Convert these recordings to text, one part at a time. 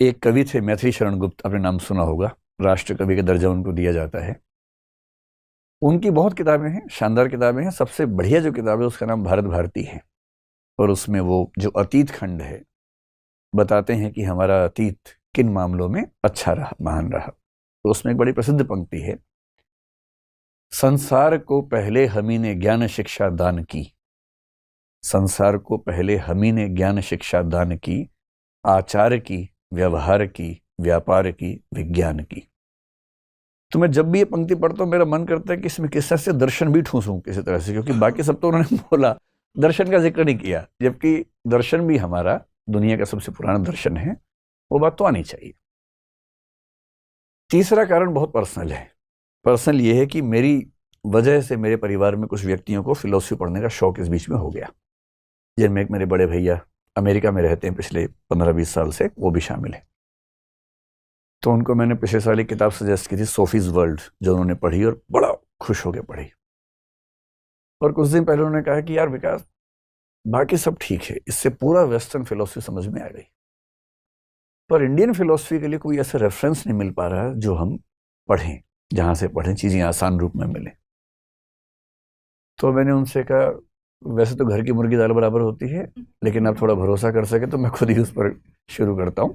एक कवि थे मैथिली शरण गुप्त, आपने नाम सुना होगा, राष्ट्र कवि का दर्जा उनको दिया जाता है। उनकी बहुत किताबें हैं, शानदार किताबें हैं। सबसे बढ़िया जो किताब है उसका नाम भारत भारती है, और उसमें वो जो अतीत खंड है बताते हैं कि हमारा अतीत किन मामलों में अच्छा रहा, महान रहा। तो उसमें एक बड़ी प्रसिद्ध पंक्ति है, संसार को पहले हमी ने ज्ञान शिक्षा दान की, संसार को पहले हमी ने ज्ञान शिक्षा दान की, आचार की, व्यवहार की, व्यापार की, विज्ञान की। तो मैं जब भी ये पंक्ति पढ़ता हूं मेरा मन करता है कि इसमें किस तरह से दर्शन भी ठूंसूं किसी तरह से, क्योंकि बाकी सब तो उन्होंने बोला, दर्शन का जिक्र नहीं किया, जबकि दर्शन भी हमारा दुनिया का सबसे पुराना दर्शन है। वो बात तो आनी चाहिए। तीसरा कारण बहुत पर्सनल है। पर्सनल ये है कि मेरी वजह से मेरे परिवार में कुछ व्यक्तियों को फिलोसफी पढ़ने का शौक इस बीच में हो गया, जिनमें एक मेरे बड़े भैया अमेरिका में रहते हैं पिछले 15-20 साल से, वो भी शामिल है। तो उनको मैंने पिछले साल एक किताब सजेस्ट की थी, सोफीज वर्ल्ड, जो उन्होंने पढ़ी और बड़ा खुश होकर पढ़ी। और कुछ दिन पहले उन्होंने कहा कि यार विकास, बाकी सब ठीक है, इससे पूरा वेस्टर्न फिलोसफी समझ में आ गई, पर इंडियन फिलोसफी के लिए कोई ऐसा रेफरेंस नहीं मिल पा रहा जो हम पढ़ें, जहां से पढ़ें चीजें आसान रूप में मिले। तो मैंने उनसे कहा, वैसे तो घर की मुर्गी दाल बराबर होती है, लेकिन आप थोड़ा भरोसा कर सके तो मैं खुद ही उस पर शुरू करता हूं।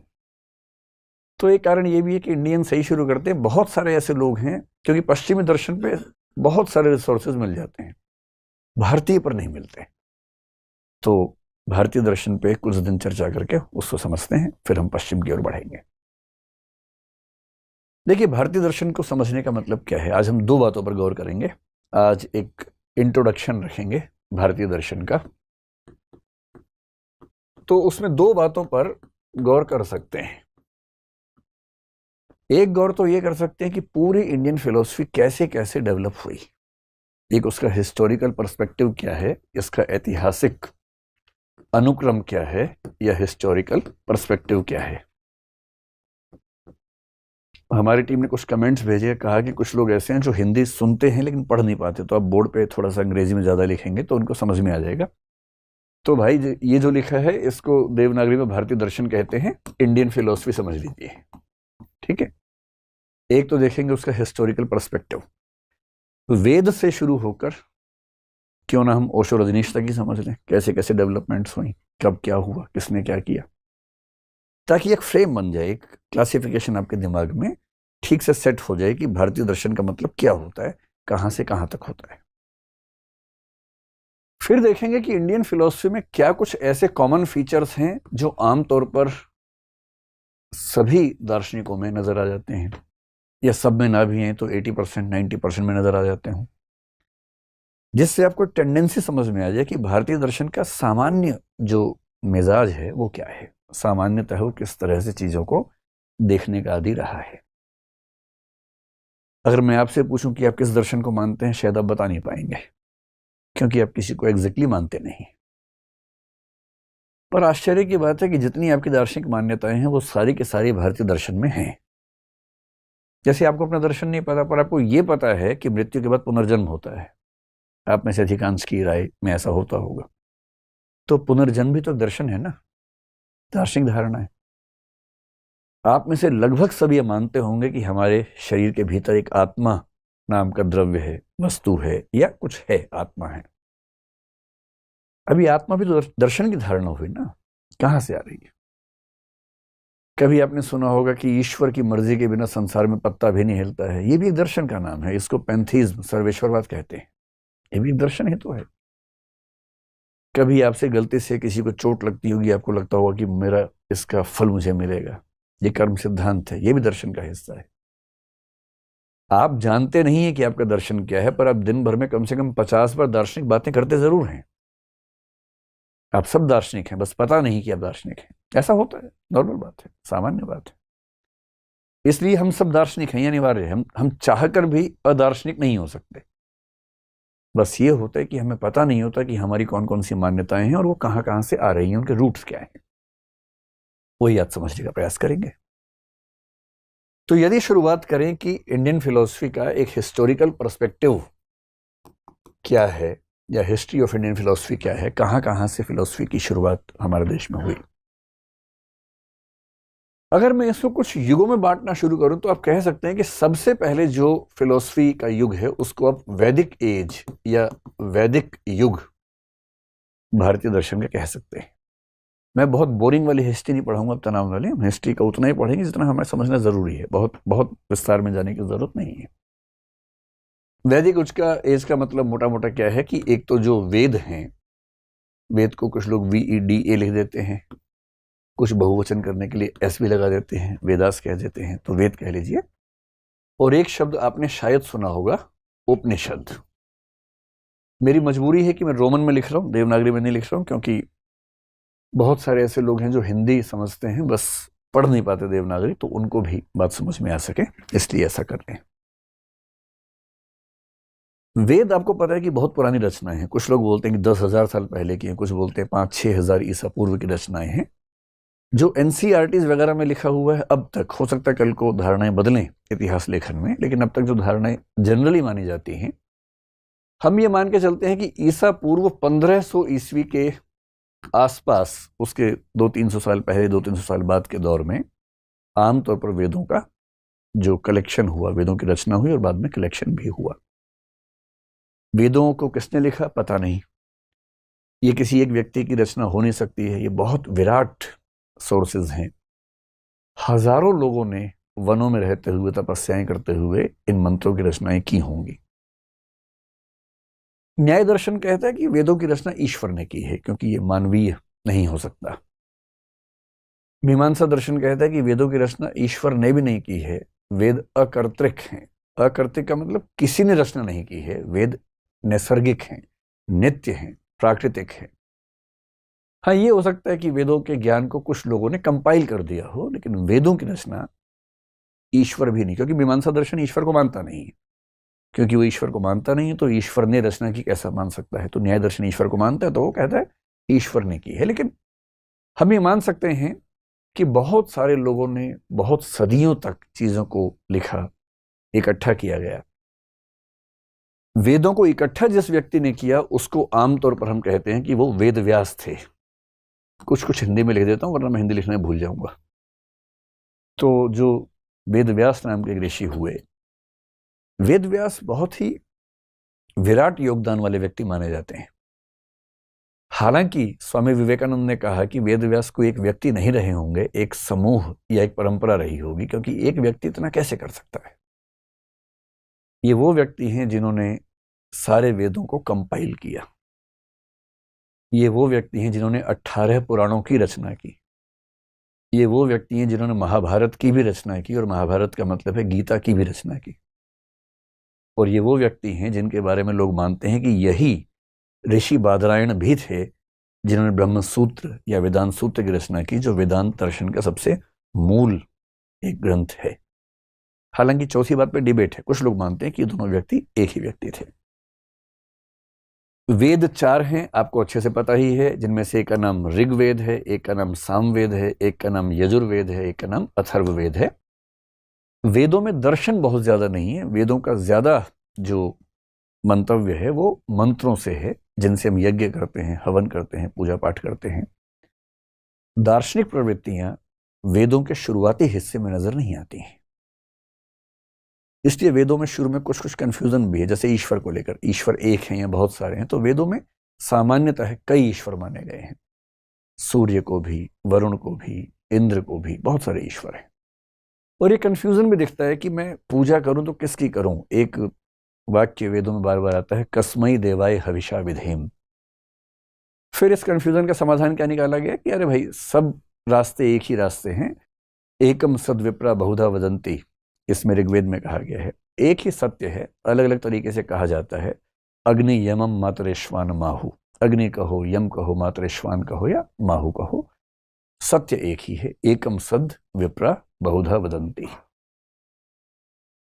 तो एक कारण ये भी है कि इंडियन सही शुरू करते हैं। बहुत सारे ऐसे लोग हैं, क्योंकि पश्चिमी दर्शन पे बहुत सारे रिसोर्सेज मिल जाते हैं, भारतीय पर नहीं मिलते। तो भारतीय दर्शन पे कुछ दिन चर्चा करके उसको समझते हैं, फिर हम पश्चिम की ओर बढ़ेंगे। देखिए, भारतीय दर्शन को समझने का मतलब क्या है, आज हम दो बातों पर गौर करेंगे। आज एक इंट्रोडक्शन रखेंगे भारतीय दर्शन का, तो उसमें दो बातों पर गौर कर सकते हैं। एक गौर तो ये कर सकते हैं कि पूरी इंडियन फिलोसफी कैसे कैसे डेवलप हुई, एक उसका हिस्टोरिकल पर्सपेक्टिव क्या है, इसका ऐतिहासिक अनुक्रम क्या है, या हिस्टोरिकल पर्सपेक्टिव क्या है। हमारी टीम ने कुछ कमेंट्स भेजे, कहा कि कुछ लोग ऐसे हैं जो हिंदी सुनते हैं लेकिन पढ़ नहीं पाते, तो आप बोर्ड पे थोड़ा सा अंग्रेजी में ज़्यादा लिखेंगे तो उनको समझ में आ जाएगा। तो भाई ये जो लिखा है इसको देवनागरी में भारतीय दर्शन कहते हैं, इंडियन फिलोसफी समझ लीजिए, ठीक है। एक तो देखेंगे उसका हिस्टोरिकल पर्सपेक्टिव, वेद से शुरू होकर क्यों ना हम ओशो रजनीश तक ही समझ लें, कैसे कैसे डेवलपमेंट्स हुई, कब क्या हुआ, किसने क्या किया, ताकि एक फ्रेम बन जाए, एक क्लासिफिकेशन आपके दिमाग में ठीक से सेट हो जाए कि भारतीय दर्शन का मतलब क्या होता है, कहां से कहां तक होता है। फिर देखेंगे कि इंडियन फिलोसफी में क्या कुछ ऐसे कॉमन फीचर्स हैं जो आमतौर पर सभी दार्शनिकों में नजर आ जाते हैं, या सब में ना भी हैं तो 80% 90% में नजर आ जाते हैं, जिससे आपको टेंडेंसी समझ में आ जाए कि भारतीय दर्शन का सामान्य जो मिजाज है वो क्या है, सामान्यतः वो किस तरह से चीजों को देखने का आदी रहा है। अगर मैं आपसे पूछूं कि आप किस दर्शन को मानते हैं, शायद आप बता नहीं पाएंगे, क्योंकि आप किसी को एग्जैक्टली मानते नहीं। पर आश्चर्य की बात है कि जितनी आपकी दार्शनिक मान्यताएं हैं वो सारी की सारी भारतीय दर्शन में हैं। जैसे आपको अपना दर्शन नहीं पता, पर आपको ये पता है कि मृत्यु के बाद पुनर्जन्म होता है। आप में से अधिकांश की राय में ऐसा होता होगा। तो पुनर्जन्म भी तो दर्शन है ना, दार्शनिक धारणा है। आप में से लगभग सब ये मानते होंगे कि हमारे शरीर के भीतर एक आत्मा नाम का द्रव्य है, वस्तु है, या कुछ है, आत्मा है। अभी आत्मा भी तो दर्शन की धारणा हुई ना, कहां से आ रही है। कभी आपने सुना होगा कि ईश्वर की मर्जी के बिना संसार में पत्ता भी नहीं हिलता है, ये भी एक दर्शन का नाम है, इसको पैंथीज्म, सर्वेश्वरवाद कहते हैं। ये भी एक दर्शन ही तो है। कभी आपसे गलती से किसी को चोट लगती होगी, आपको लगता होगा कि मेरा इसका फल मुझे मिलेगा, ये कर्म सिद्धांत है, ये भी दर्शन का हिस्सा है। आप जानते नहीं है कि आपका दर्शन क्या है, पर आप दिन भर में कम से कम 50 बार दार्शनिक बातें करते जरूर हैं। आप सब दार्शनिक हैं, बस पता नहीं कि आप दार्शनिक हैं। ऐसा होता है, नॉर्मल बात है, सामान्य बात है। इसलिए हम सब दार्शनिक हैं, ये अनिवार्य है। हम चाहकर भी अदार्शनिक नहीं हो सकते। बस ये होता है कि हमें पता नहीं होता कि हमारी कौन कौन सी मान्यताएं हैं और वो कहां कहां से आ रही हैं, उनके रूट्स क्या हैं। वही आप समझने का प्रयास करेंगे। तो यदि शुरुआत करें कि इंडियन फिलोसफी का एक हिस्टोरिकल पर्सपेक्टिव क्या है, या हिस्ट्री ऑफ इंडियन फिलोसफी क्या है, कहां कहां से फिलोसफी की शुरुआत हमारे देश में हुई, अगर मैं इसको कुछ युगों में बांटना शुरू करूं तो आप कह सकते हैं कि सबसे पहले जो फिलॉसफी का युग है उसको आप वैदिक एज या वैदिक युग भारतीय दर्शन का कह सकते हैं। मैं बहुत बोरिंग वाली हिस्ट्री नहीं पढ़ाऊंगा, अब तनाव वाली, हम हिस्ट्री का उतना ही पढ़ेंगे जितना हमें समझना जरूरी है, बहुत बहुत विस्तार में जाने की जरूरत नहीं है। वैदिक उसका एज का मतलब मोटा मोटा क्या है कि एक तो जो वेद हैं, वेद को कुछ लोग VEDA लिख देते हैं, कुछ बहुवचन करने के लिए S भी लगा देते हैं, वेदास कह देते हैं, तो वेद कह लीजिए। और एक शब्द आपने शायद सुना होगा, उपनिषद। मेरी मजबूरी है कि मैं रोमन में लिख रहा हूं, देवनागरी में नहीं लिख रहा हूं, क्योंकि बहुत सारे ऐसे लोग हैं जो हिंदी समझते हैं बस पढ़ नहीं पाते देवनागरी, तो उनको भी बात समझ में आ सके इसलिए ऐसा कर रहे हैं। वेद आपको पता है कि बहुत पुरानी रचनाएं हैं, कुछ लोग बोलते हैं कि 10,000 साल पहले की हैं, कुछ बोलते हैं 5-6 हजार ईसा पूर्व की रचनाएं हैं। जो NCERTs वगैरह में लिखा हुआ है अब तक, हो सकता है कल को धारणाएं बदलें इतिहास लेखन में, लेकिन अब तक जो धारणाएं जनरली मानी जाती हैं, हम ये मान के चलते हैं कि ईसा पूर्व 1500 ईस्वी के आसपास, उसके 200-300 साल पहले 200-300 साल बाद के दौर में आमतौर पर वेदों का जो कलेक्शन हुआ, वेदों की रचना हुई और बाद में कलेक्शन भी हुआ। वेदों को किसने लिखा पता नहीं, ये किसी एक व्यक्ति की रचना हो नहीं सकती है, ये बहुत विराट सोर्सेज हैं। हजारों लोगों ने वनों में रहते हुए तपस्याएं करते हुए इन मंत्रों की रचनाएं की होंगी। न्याय दर्शन कहता है कि वेदों की रचना ईश्वर ने की है, क्योंकि ये मानवीय नहीं हो सकता। मीमांसा दर्शन कहता है कि वेदों की रचना ईश्वर ने भी नहीं की है, वेद अकर्तृक हैं। अकर्तृक का मतलब किसी ने रचना नहीं की है, वेद नैसर्गिक हैं, नित्य हैं, प्राकृतिक हैं। हाँ, ये हो सकता है कि वेदों के ज्ञान को कुछ लोगों ने कंपाइल कर दिया हो, लेकिन वेदों की रचना ईश्वर भी नहीं, क्योंकि मीमांसा दर्शन ईश्वर को मानता नहीं है। क्योंकि वो ईश्वर को मानता नहीं है तो ईश्वर ने रचना की कैसा मान सकता है। तो न्याय दर्शन ईश्वर को मानता है तो वो कहता है ईश्वर ने की है। लेकिन हम ये मान सकते हैं कि बहुत सारे लोगों ने बहुत सदियों तक चीजों को लिखा, इकट्ठा किया गया। वेदों को इकट्ठा जिस व्यक्ति ने किया उसको आमतौर पर हम कहते हैं कि वो वेद व्यास थे। कुछ हिंदी में लिख देता हूं वरना मैं हिंदी लिखने भूल जाऊंगा। तो जो वेद व्यास नाम के ऋषि हुए, वेद व्यास बहुत ही विराट योगदान वाले व्यक्ति माने जाते हैं। हालांकि स्वामी विवेकानंद ने कहा कि वेद व्यास कोई एक व्यक्ति नहीं रहे होंगे, एक समूह या एक परंपरा रही होगी, क्योंकि एक व्यक्ति इतना कैसे कर सकता है। ये वो व्यक्ति हैं जिन्होंने सारे वेदों को कंपाइल किया। ये वो व्यक्ति हैं जिन्होंने 18 पुराणों की रचना की। ये वो व्यक्ति हैं जिन्होंने महाभारत की भी रचना की, और महाभारत का मतलब है गीता की भी रचना की। और ये वो व्यक्ति हैं जिनके बारे में लोग मानते हैं कि यही ऋषि बादरायण भी थे जिन्होंने ब्रह्म सूत्र या वेदांत सूत्र की रचना की, जो वेदांत दर्शन का सबसे मूल एक ग्रंथ है। हालांकि चौथी बात पे डिबेट है, कुछ लोग मानते हैं कि ये दोनों व्यक्ति एक ही व्यक्ति थे। वेद 4 हैं, आपको अच्छे से पता ही है, जिनमें से एक का नाम ऋग्वेद है, एक का नाम सामवेद है, एक का नाम यजुर्वेद है, एक का नाम अथर्ववेद है। वेदों में दर्शन बहुत ज्यादा नहीं है, वेदों का ज्यादा जो मंतव्य है वो मंत्रों से है, जिनसे हम यज्ञ करते हैं, हवन करते हैं, पूजा पाठ करते हैं। दार्शनिक प्रवृत्तियां वेदों के शुरुआती हिस्से में नजर नहीं आती हैं। इसलिए वेदों में शुरू में कुछ कुछ कंफ्यूजन भी है, जैसे ईश्वर को लेकर, ईश्वर एक है या बहुत सारे हैं। तो वेदों में सामान्यतः कई ईश्वर माने गए हैं, सूर्य को भी, वरुण को भी, इंद्र को भी, बहुत सारे ईश्वर हैं। और ये कंफ्यूजन भी दिखता है कि मैं पूजा करूं तो किसकी करूं। एक वाक्य वेदों में बार बार आता है, कस्मै देवाय हविषा विधेम। फिर इस कंफ्यूजन का समाधान क्या निकाला गया कि अरे भाई, सब रास्ते एक ही रास्ते हैं, एकम सद्विप्रा बहुधा वदंती, इसमें ऋग्वेद में कहा गया है। एक ही सत्य है, अलग अलग तरीके से कहा जाता है। अग्नि यमम मातरेश्वान माहु, अग्नि कहो, यम कहो, मातरेश्वान कहो या माहु कहो, सत्य एक ही है, एकम सद विप्रा बहुधा वदंती।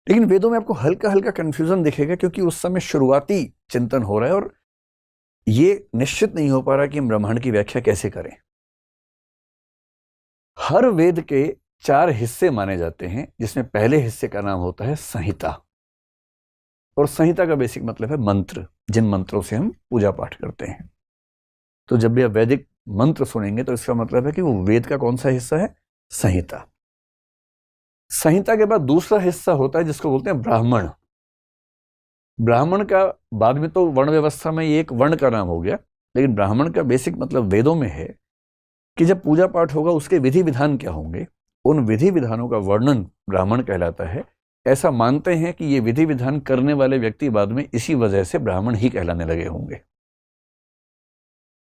लेकिन वेदों में आपको हल्का हल्का कंफ्यूजन दिखेगा, क्योंकि उस समय शुरुआती चिंतन हो रहा है और ये निश्चित नहीं हो पा रहा कि हम ब्रह्मांड की व्याख्या कैसे करें। हर वेद के 4 हिस्से माने जाते हैं, जिसमें पहले हिस्से का नाम होता है संहिता। और संहिता का बेसिक मतलब है मंत्र, जिन मंत्रों से हम पूजा पाठ करते हैं। तो जब भी आप वैदिक मंत्र सुनेंगे तो इसका मतलब है कि वो वेद का कौन सा हिस्सा है, संहिता। संहिता के बाद दूसरा हिस्सा होता है जिसको बोलते हैं ब्राह्मण। ब्राह्मण का बाद में तो वर्ण व्यवस्था में ये एक वर्ण का नाम हो गया, लेकिन ब्राह्मण का बेसिक मतलब वेदों में है कि जब पूजा पाठ होगा उसके विधि विधान क्या होंगे, उन विधि विधानों का वर्णन ब्राह्मण कहलाता है। ऐसा मानते हैं कि ये विधि विधान करने वाले व्यक्ति बाद में इसी वजह से ब्राह्मण ही कहलाने लगे होंगे।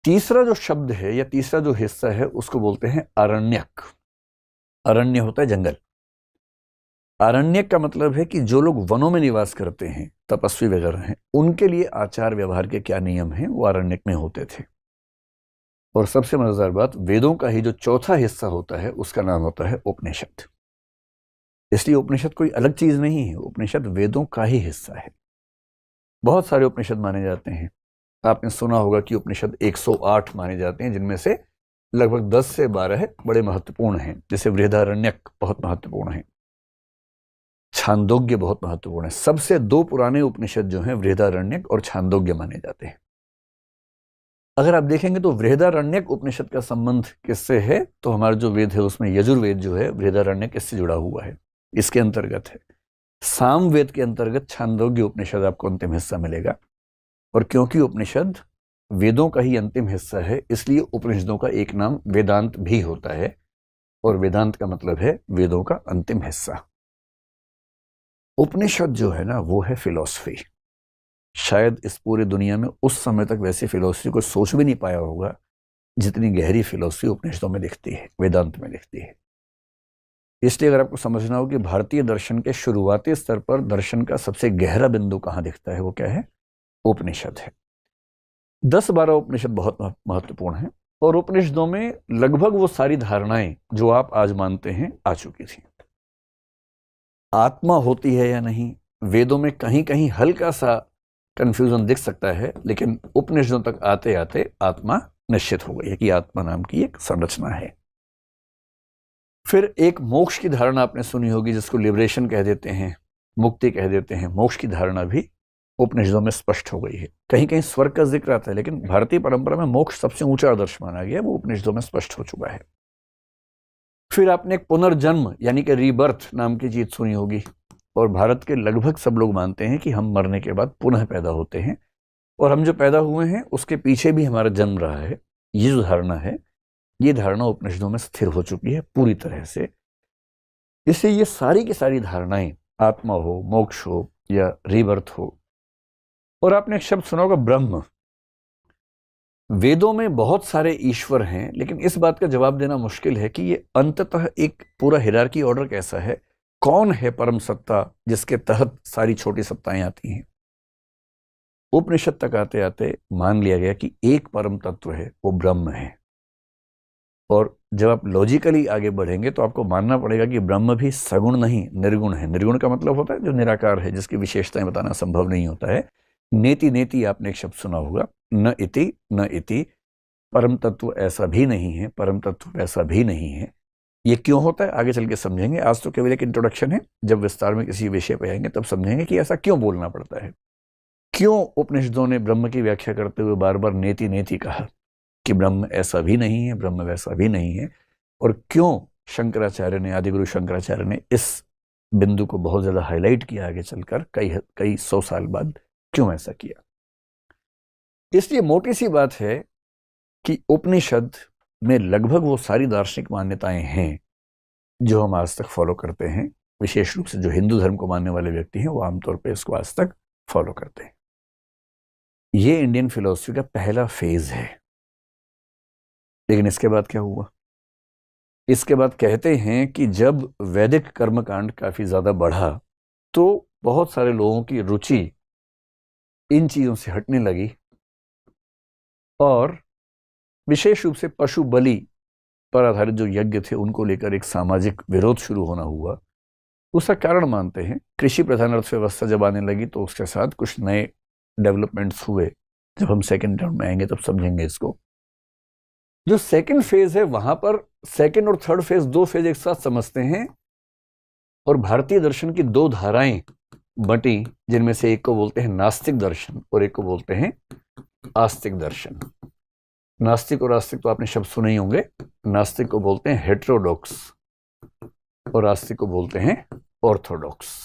तीसरा जो शब्द है या तीसरा जो हिस्सा है उसको बोलते हैं आरण्यक। अरण्य होता है जंगल। आरण्यक का मतलब है कि जो लोग वनों में निवास करते हैं, तपस्वी वगैरह हैं, उनके लिए आचार व्यवहार के क्या नियम हैं वो आरण्यक में होते थे। और सबसे मजेदार बात, वेदों का ही जो चौथा हिस्सा होता है उसका नाम होता है उपनिषद। इसलिए उपनिषद कोई अलग चीज नहीं है, उपनिषद वेदों का ही हिस्सा है। बहुत सारे उपनिषद माने जाते हैं। आपने सुना होगा कि उपनिषद 108 माने जाते हैं, जिनमें से लगभग 10 से 12 बड़े महत्वपूर्ण हैं। जैसे बृहदारण्यक बहुत महत्वपूर्ण है, छांदोग्य बहुत महत्वपूर्ण है। सबसे 2 पुराने उपनिषद जो हैं बृहदारण्यक और छांदोग्य माने जाते हैं। अगर आप देखेंगे तो बृहदारण्यक उपनिषद का संबंध किससे है, तो हमारा जो वेद है उसमें यजुर्वेद जो है बृहदारण्यक इससे जुड़ा हुआ है, इसके अंतर्गत है। सामवेद के अंतर्गत छांदोग्य उपनिषद आपको अंतिम हिस्सा मिलेगा। और क्योंकि उपनिषद वेदों का ही अंतिम हिस्सा है, इसलिए उपनिषदों का एक नाम वेदांत भी होता है। और वेदांत का मतलब है वेदों का अंतिम हिस्सा। उपनिषद जो है ना वो है फिलॉसफी। शायद इस पूरी दुनिया में उस समय तक वैसी फिलॉसफी को सोच भी नहीं पाया होगा जितनी गहरी फिलॉसफी उपनिषदों में दिखती है, वेदांत में दिखती है। इसलिए अगर आपको समझना हो कि भारतीय दर्शन के शुरुआती स्तर पर दर्शन का सबसे गहरा बिंदु कहां दिखता है, वो क्या है, उपनिषद है। 10-12 उपनिषद बहुत महत्वपूर्ण हैं। और उपनिषदों में लगभग वो सारी धारणाएं जो आप आज मानते हैं आ चुकी थी। आत्मा होती है या नहीं, वेदों में कहीं कहीं हल्का सा कंफ्यूजन दिख सकता है, लेकिन उपनिषदों तक आते आते आत्मा निश्चित हो गई है कि आत्मा नाम की एक संरचना है। फिर एक मोक्ष की धारणा आपने सुनी होगी जिसको लिबरेशन कह देते हैं, मुक्ति कह देते हैं। मोक्ष की धारणा भी उपनिषदों में स्पष्ट हो गई है। कहीं कहीं स्वर्ग का जिक्र आता है, लेकिन भारतीय परंपरा में मोक्ष सबसे ऊंचा आदर्श माना गया, वो उपनिषदों में स्पष्ट हो चुका है। फिर आपने एक पुनर्जन्म यानी कि रीबर्थ नाम की चीज सुनी होगी। और भारत के लगभग सब लोग मानते हैं कि हम मरने के बाद पुनः पैदा होते हैं, और हम जो पैदा हुए हैं उसके पीछे भी हमारा जन्म रहा है। ये जो धारणा है, ये धारणा उपनिषदों में स्थिर हो चुकी है पूरी तरह से। इससे ये सारी की सारी धारणाएं, आत्मा हो, मोक्ष हो या रीबर्थ हो। और आपने एक शब्द सुना होगा ब्रह्म। वेदों में बहुत सारे ईश्वर हैं, लेकिन इस बात का जवाब देना मुश्किल है कि ये अंततः एक पूरा हिरार्की ऑर्डर कैसा है, कौन है परम सत्ता जिसके तहत सारी छोटी सत्ताएं आती हैं। उपनिषद तक आते आते मान लिया गया कि एक परम तत्व है, वो ब्रह्म है। और जब आप लॉजिकली आगे बढ़ेंगे तो आपको मानना पड़ेगा कि ब्रह्म भी सगुण नहीं, निर्गुण है। निर्गुण का मतलब होता है जो निराकार है, जिसकी विशेषताएं बताना संभव नहीं होता है। नेति नेति आपने एक शब्द सुना होगा, न इति न इति। परम तत्व ऐसा भी नहीं है, परम तत्व ऐसा भी नहीं है। ये क्यों होता है आगे चल के समझेंगे। आज तो केवल एक इंट्रोडक्शन है, जब विस्तार में किसी विषय पर आएंगे तब समझेंगे कि ऐसा क्यों बोलना पड़ता है। क्यों उपनिषदों ने ब्रह्म की व्याख्या करते हुए बार बार नेति नेति कहा कि ब्रह्म ऐसा भी नहीं है, ब्रह्म वैसा भी नहीं है। और क्यों शंकराचार्य ने, आदिगुरु शंकराचार्य ने इस बिंदु को बहुत ज्यादा हाईलाइट किया आगे चलकर, कई 100 साल बाद क्यों ऐसा किया। इसलिए मोटी सी बात है कि उपनिषद में लगभग वो सारी दार्शनिक मान्यताएं हैं जो हम आज तक फॉलो करते हैं। विशेष रूप से जो हिंदू धर्म को मानने वाले व्यक्ति हैं वो आमतौर पर इसको आज तक फॉलो करते हैं। ये इंडियन फिलॉसफी का पहला फेज है। लेकिन इसके बाद क्या हुआ, इसके बाद कहते हैं कि जब वैदिक कर्मकांड काफी ज्यादा बढ़ा तो बहुत सारे लोगों की रुचि इन चीजों से हटने लगी, और विशेष रूप से पशु बलि पर आधारित जो यज्ञ थे उनको लेकर एक सामाजिक विरोध शुरू होना हुआ। उसका कारण मानते हैं कृषि प्रधान अर्थव्यवस्था जब आने लगी तो उसके साथ कुछ नए डेवलपमेंट्स हुए। जब हम सेकेंड राउंड में आएंगे तब समझेंगे इसको। जो सेकंड फेज है वहां पर सेकंड और थर्ड फेज, 2 फेज एक साथ समझते हैं। और भारतीय दर्शन की 2 धाराएं बटी, जिनमें से एक को बोलते हैं नास्तिक दर्शन और एक को बोलते हैं आस्तिक दर्शन। नास्तिक और आस्तिक तो आपने शब्द सुने ही होंगे। नास्तिक को बोलते हैं हेटेरोडॉक्स और आस्तिक को बोलते हैं ऑर्थोडॉक्स।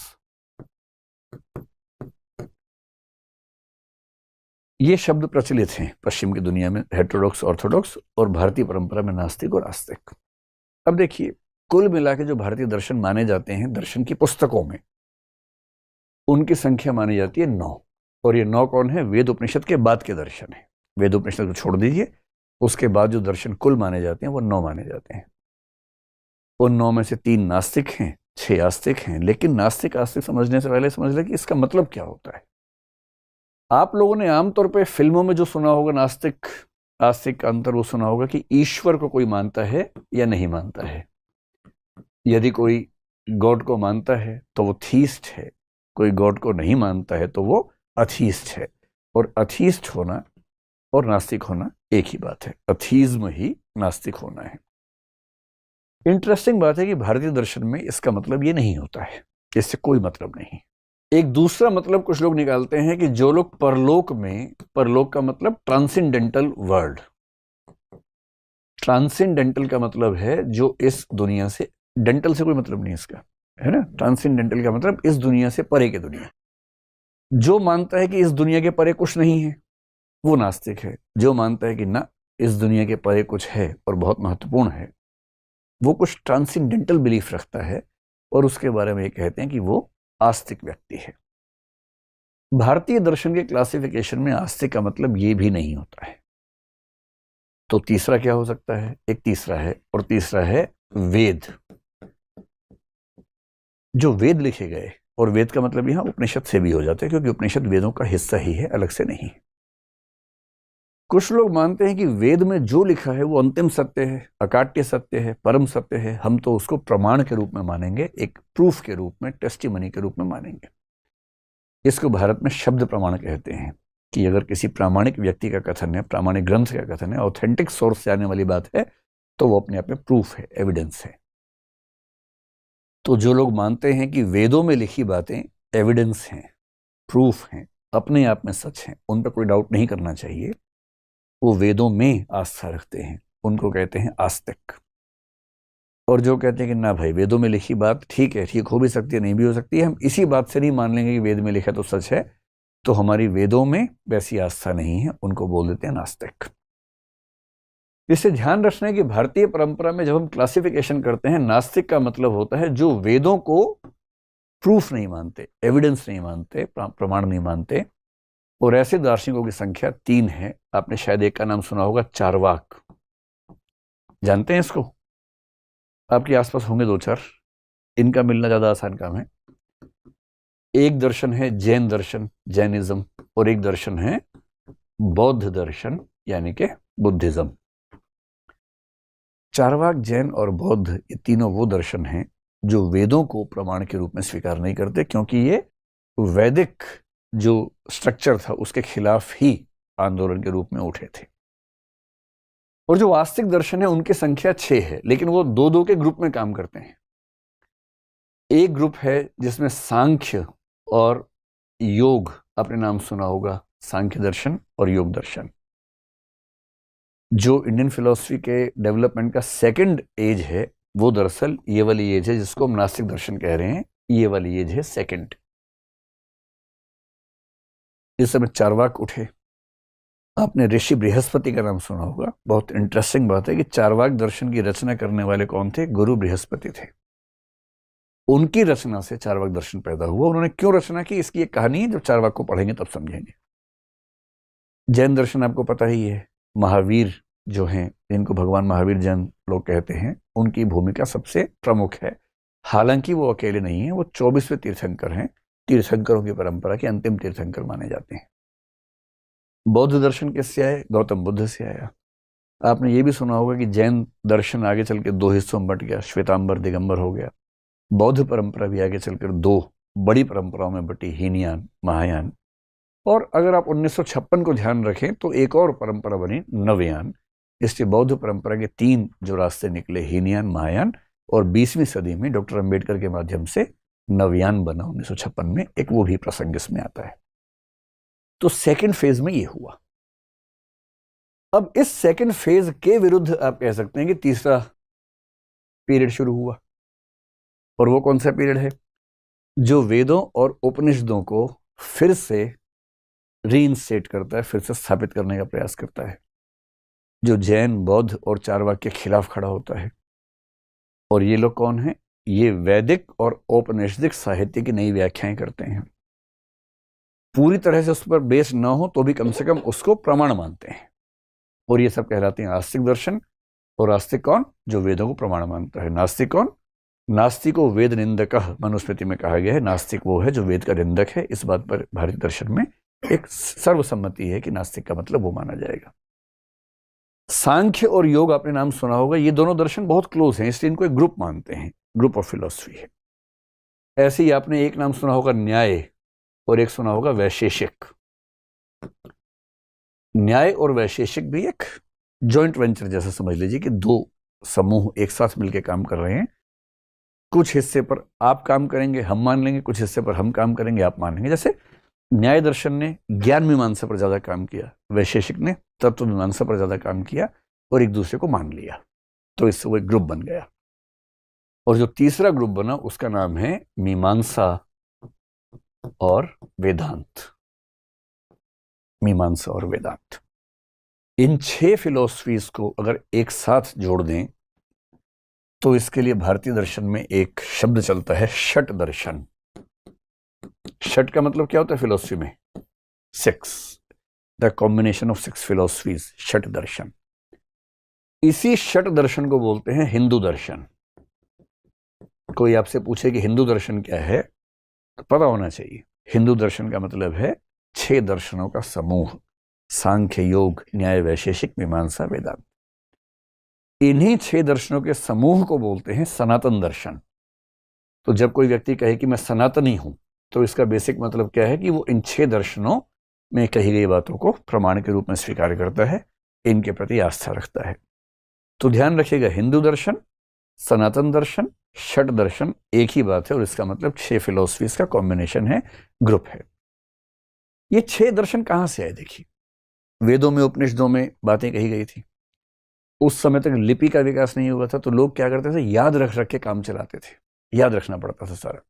ये शब्द प्रचलित हैं पश्चिम की दुनिया में, हेटेरोडॉक्स, ऑर्थोडॉक्स, और भारतीय परंपरा में नास्तिक और आस्तिक। अब देखिए, कुल मिला के जो भारतीय दर्शन माने जाते हैं दर्शन की पुस्तकों में, उनकी संख्या मानी जाती है 9। और ये 9 कौन है? वेद उपनिषद के बाद के दर्शन है। वेद उपनिषद को छोड़ दीजिए, उसके बाद जो दर्शन कुल माने जाते हैं वो 9 माने जाते हैं। उन 9 में से 3 नास्तिक हैं, 6 आस्तिक हैं। लेकिन नास्तिक आस्तिक समझने से पहले समझ लें कि इसका मतलब क्या होता है। आप लोगों ने आमतौर पर फिल्मों में जो सुना होगा नास्तिक आस्तिक का अंतर, वो सुना होगा कि ईश्वर को कोई मानता है या नहीं मानता है। यदि कोई गॉड को मानता है तो वो थीस्ट है, कोई गॉड को नहीं मानता है तो वो अथीस्ट है। और अथीस्ट होना और नास्तिक होना एक ही बात है। अथीज्म ही नास्तिक होना है। इंटरेस्टिंग बात है कि भारतीय दर्शन में इसका मतलब ये नहीं होता है, इससे कोई मतलब नहीं। एक दूसरा मतलब कुछ लोग निकालते हैं कि जो लोग परलोक में, परलोक का मतलब ट्रांसेंडेंटल वर्ल्ड, ट्रांसेंडेंटल का मतलब है जो इस दुनिया से, डेंटल से कोई मतलब नहीं इसका, है ना। ट्रांसेंडेंटल का मतलब इस दुनिया से परे की दुनिया। जो मानता है कि इस दुनिया के परे कुछ नहीं है वो नास्तिक है। जो मानता है कि ना, इस दुनिया के परे कुछ है और बहुत महत्वपूर्ण है, वो कुछ ट्रांसेंडेंटल बिलीफ रखता है और उसके बारे में ये कहते हैं कि वो आस्तिक व्यक्ति है। भारतीय दर्शन के क्लासिफिकेशन में आस्तिक का मतलब ये भी नहीं होता है। तो तीसरा क्या हो सकता है? एक तीसरा है, और तीसरा है वेद। जो वेद लिखे गए, और वेद का मतलब यहां उपनिषद से भी हो जाता है, क्योंकि उपनिषद वेदों का हिस्सा ही है, अलग से नहीं। कुछ लोग मानते हैं कि वेद में जो लिखा है वो अंतिम सत्य है, अकाट्य सत्य है, परम सत्य है। हम तो उसको प्रमाण के रूप में मानेंगे, एक प्रूफ के रूप में, टेस्टिमनी के रूप में मानेंगे। इसको भारत में शब्द प्रमाण कहते हैं कि अगर किसी प्रामाणिक व्यक्ति का कथन है, प्रामाणिक ग्रंथ का कथन है, ऑथेंटिक सोर्स से आने वाली बात है, तो वो अपने आप में प्रूफ है, एविडेंस है। तो जो लोग मानते हैं कि वेदों में लिखी बातें एविडेंस हैं, प्रूफ हैं, अपने आप में सच हैं, उन पर कोई डाउट नहीं करना चाहिए, वो वेदों में आस्था रखते हैं, उनको कहते हैं आस्तिक। और जो कहते हैं कि ना भाई, वेदों में लिखी बात ठीक है, ठीक हो भी सकती है, नहीं भी हो सकती है, हम इसी बात से नहीं मान लेंगे कि वेद में लिखा तो सच है, तो हमारी वेदों में वैसी आस्था नहीं है, उनको बोल देते हैं नास्तिक। इससे ध्यान रखना है कि भारतीय परंपरा में जब हम क्लासिफिकेशन करते हैं, नास्तिक का मतलब होता है जो वेदों को प्रूफ नहीं मानते, एविडेंस नहीं मानते, प्रमाण नहीं मानते। और ऐसे दार्शनिकों की संख्या 3 है। आपने शायद एक का नाम सुना होगा, चारवाक। जानते हैं इसको? आपके आसपास होंगे 2-4। इनका मिलना ज्यादा आसान काम है। एक दर्शन है जैन दर्शन, जैनिज्म, और एक दर्शन है बौद्ध दर्शन, यानी कि बुद्धिज्म। चारवाक, जैन और बौद्ध, ये तीनों वो दर्शन हैं जो वेदों को प्रमाण के रूप में स्वीकार नहीं करते, क्योंकि ये वैदिक जो स्ट्रक्चर था उसके खिलाफ ही आंदोलन के रूप में उठे थे। और जो वास्तविक दर्शन है उनकी संख्या 6 है, लेकिन वो 2-2 के ग्रुप में काम करते हैं। एक ग्रुप है जिसमें सांख्य और योग, आपने नाम सुना होगा, सांख्य दर्शन और योग दर्शन। जो इंडियन फिलॉसफी के डेवलपमेंट का सेकंड एज है, वो दरअसल ये वाली एज है जिसको हम नास्तिक दर्शन कह रहे हैं। ये वाली एज है सेकंड। इस समय चारवाक उठे। आपने ऋषि बृहस्पति का नाम सुना होगा। बहुत इंटरेस्टिंग बात है कि चारवाक दर्शन की रचना करने वाले कौन थे? गुरु बृहस्पति थे। उनकी रचना से चारवाक दर्शन पैदा हुआ। उन्होंने क्यों रचना की, इसकी एक कहानी है, जब चारवाक को पढ़ेंगे तब समझेंगे। जैन दर्शन आपको पता ही है, महावीर जो हैं, जिनको भगवान महावीर जैन लोग कहते हैं, उनकी भूमिका सबसे प्रमुख है। हालांकि वो अकेले नहीं है, वो 24वें तीर्थंकर हैं। तीर्थंकरों की परंपरा के अंतिम तीर्थंकर माने जाते हैं। बौद्ध दर्शन किससे आए? गौतम बुद्ध से आया। आपने ये भी सुना होगा कि जैन दर्शन आगे चल के 2 हिस्सों में बट गया, श्वेतांबर, दिगंबर हो गया। बौद्ध परंपरा भी आगे चलकर 2 बड़ी परंपराओं में बटी, हीनयान, महायान। और अगर आप 1956 को ध्यान रखें तो एक और परंपरा बनी, नवयान। इसलिए बौद्ध परंपरा के 3 जो रास्ते निकले, हीनयान, महायान, और 20वीं सदी में डॉक्टर अंबेडकर के माध्यम से नवयान बना 1956 में। एक वो भी प्रसंग इसमें आता है। तो सेकंड फेज में ये हुआ। अब इस सेकंड फेज के विरुद्ध आप कह सकते हैं कि तीसरा पीरियड शुरू हुआ। और वो कौन सा पीरियड है? जो वेदों और उपनिषदों को फिर से रीइंस्टेट करता है, फिर से स्थापित करने का प्रयास करता है, जो जैन, बौद्ध और चारवाक के खिलाफ खड़ा होता है। और ये लोग कौन हैं? ये वैदिक और औपनिषदिक साहित्य की नई व्याख्याएं करते हैं। पूरी तरह से उस पर बेस न हो तो भी कम से कम उसको प्रमाण मानते हैं, और ये सब कहलाते हैं आस्तिक दर्शन। और आस्तिक कौन? जो वेदों को प्रमाण मानता है। नास्तिक कौन? नास्तिको वेद निंदक मनुस्मृति में कहा गया है, नास्तिक वो है जो वेद का निंदक है। इस बात पर भारतीय दर्शन में एक सर्वसम्मति है कि नास्तिक का मतलब वो माना जाएगा। सांख्य और योग आपने नाम सुना होगा, ये दोनों दर्शन बहुत क्लोज हैं, इसलिए इनको एक ग्रुप मानते हैं, ग्रुप ऑफ फिलॉसफी है। ऐसे ही आपने एक नाम सुना होगा न्याय, और एक सुना होगा वैशेषिक। न्याय और वैशेषिक भी एक जॉइंट वेंचर जैसा समझ लीजिए कि दो समूह एक साथ मिलकर काम कर रहे हैं। कुछ हिस्से पर आप काम करेंगे, हम मान लेंगे, कुछ हिस्से पर हम काम करेंगे, आप मान लेंगे। जैसे न्याय दर्शन ने ज्ञान मीमांसा पर ज्यादा काम किया, वैशेषिक ने तत्व मीमांसा पर ज्यादा काम किया और एक दूसरे को मान लिया, तो इससे वो एक ग्रुप बन गया। और जो तीसरा ग्रुप बना उसका नाम है मीमांसा और वेदांत। मीमांसा और वेदांत, इन 6 फिलॉसफीज को अगर एक साथ जोड़ दें तो इसके लिए भारतीय दर्शन में एक शब्द चलता है, षट दर्शन। षट का मतलब क्या होता है फिलॉसफी में? 6, द कॉम्बिनेशन ऑफ 6 फिलॉसफीज, षट दर्शन। इसी षट दर्शन को बोलते हैं हिंदू दर्शन। कोई आपसे पूछे कि हिंदू दर्शन क्या है, तो पता होना चाहिए हिंदू दर्शन का मतलब है 6 दर्शनों का समूह, सांख्य, योग, न्याय, वैशेषिक, मीमांसा, वेदांत। इन्हीं 6 दर्शनों के समूह को बोलते हैं सनातन दर्शन। तो जब कोई व्यक्ति कहे कि मैं सनातनी हूं, तो इसका बेसिक मतलब क्या है कि वो इन 6 दर्शनों में कही गई बातों को प्रमाण के रूप में स्वीकार करता है, इनके प्रति आस्था रखता है। तो ध्यान रखिएगा, हिंदू दर्शन, सनातन दर्शन, षट दर्शन एक ही बात है, और इसका मतलब 6 फिलॉसफीज का कॉम्बिनेशन है, ग्रुप है। ये 6 दर्शन कहां से आए? देखिए, वेदों में, उपनिषदों में बातें कही गई थी। उस समय तक लिपि का विकास नहीं हुआ था, तो लोग क्या करते थे? याद रख रख के काम चलाते थे, याद रखना पड़ता था सारा।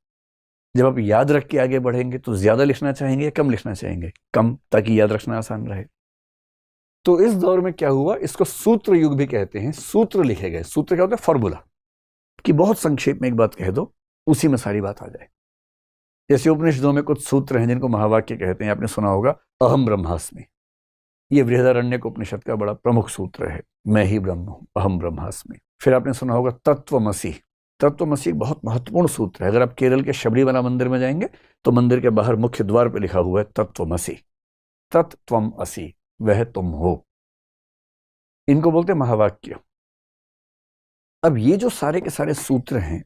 जब आप याद रख के आगे बढ़ेंगे तो ज्यादा लिखना चाहेंगे या कम लिखना चाहेंगे? कम, ताकि याद रखना आसान रहे। तो इस दौर में क्या हुआ, इसको सूत्र युग भी कहते हैं। सूत्र लिखे गए। सूत्र क्या होता है? फॉर्मूला, कि बहुत संक्षेप में एक बात कह दो, उसी में सारी बात आ जाए। जैसे उपनिषदों में कुछ सूत्र हैं जिनको महावाक्य कहते हैं। आपने सुना होगा अहम ब्रह्मास्मि, ये बृहदारण्यक उपनिषद का बड़ा प्रमुख सूत्र है, मैं ही ब्रह्म हूं, अहम ब्रह्मास्मि। फिर आपने सुना होगा तत्वमसि। तत्वमसि एक बहुत महत्वपूर्ण सूत्र है। अगर आप केरल के शबरीमला मंदिर में जाएंगे तो मंदिर के बाहर मुख्य द्वार पर लिखा हुआ है तत्वमसि, तत्त्वम असि, वह तुम हो। इनको बोलते हैं महावाक्य। अब ये जो सारे के सारे सूत्र हैं,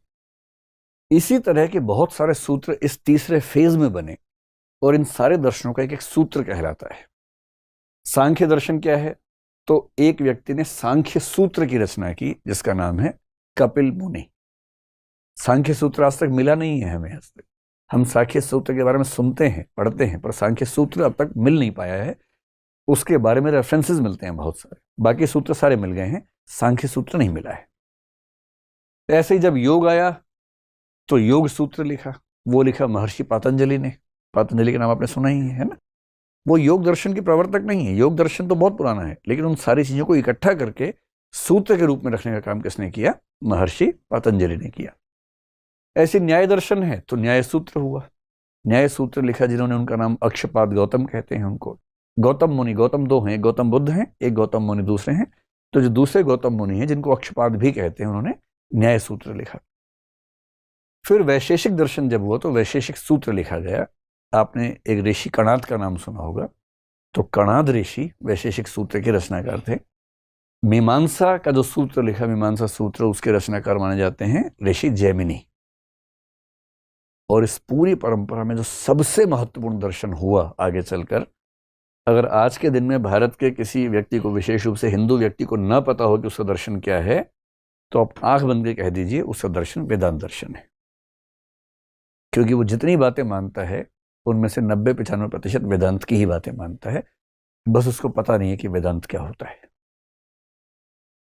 इसी तरह के बहुत सारे सूत्र इस तीसरे फेज में बने, और इन सारे दर्शनों का एक एक सूत्र कहलाता है। सांख्य दर्शन क्या है? तो एक व्यक्ति ने सांख्य सूत्र की रचना की, जिसका नाम है कपिल मुनि। सांख्य सूत्र आज तक मिला नहीं है हमें। आज तक हम सांख्य सूत्र के बारे में सुनते हैं, पढ़ते हैं, पर सांख्य सूत्र अब तक मिल नहीं पाया है। उसके बारे में रेफरेंसेस मिलते हैं बहुत सारे, बाकी सूत्र सारे मिल गए हैं, सांख्य सूत्र नहीं मिला है। ऐसे ही जब योग आया तो योग सूत्र लिखा, वो लिखा महर्षि पातंजलि ने। पातंजलि का नाम आपने सुना ही है ना। वो योग दर्शन के प्रवर्तक नहीं है, योग दर्शन तो बहुत पुराना है, लेकिन उन सारी चीजों को इकट्ठा करके सूत्र के रूप में रखने का काम किसने किया? महर्षि पातंजलि ने किया। ऐसे न्याय दर्शन है तो न्याय सूत्र हुआ। न्याय सूत्र लिखा जिन्होंने, उनका नाम अक्षपाद गौतम कहते हैं उनको। गौतम मुनि, गौतम 2 हैं, एक गौतम बुद्ध हैं, एक गौतम मुनि दूसरे हैं। तो जो दूसरे गौतम मुनि हैं, जिनको अक्षपाद भी कहते हैं, उन्होंने न्याय सूत्र लिखा। फिर वैशेषिक दर्शन जब हुआ तो वैशेषिक सूत्र लिखा गया। आपने एक ऋषि कणाद का नाम सुना होगा, तो कणाद ऋषि वैशेषिक सूत्र के रचनाकार थे। मीमांसा का जो सूत्र लिखा, मीमांसा सूत्र, उसके रचनाकार माने जाते हैं ऋषि जैमिनी। और इस पूरी परंपरा में जो सबसे महत्वपूर्ण दर्शन हुआ आगे चलकर, अगर आज के दिन में भारत के किसी व्यक्ति को, विशेष रूप से हिंदू व्यक्ति को, न पता हो कि उसका दर्शन क्या है, तो आप आंख बंद के कह दीजिए उसका दर्शन वेदांत दर्शन है। क्योंकि वो जितनी बातें मानता है उनमें से 90-95% वेदांत की ही बातें मानता है। बस उसको पता नहीं है कि वेदांत क्या होता है।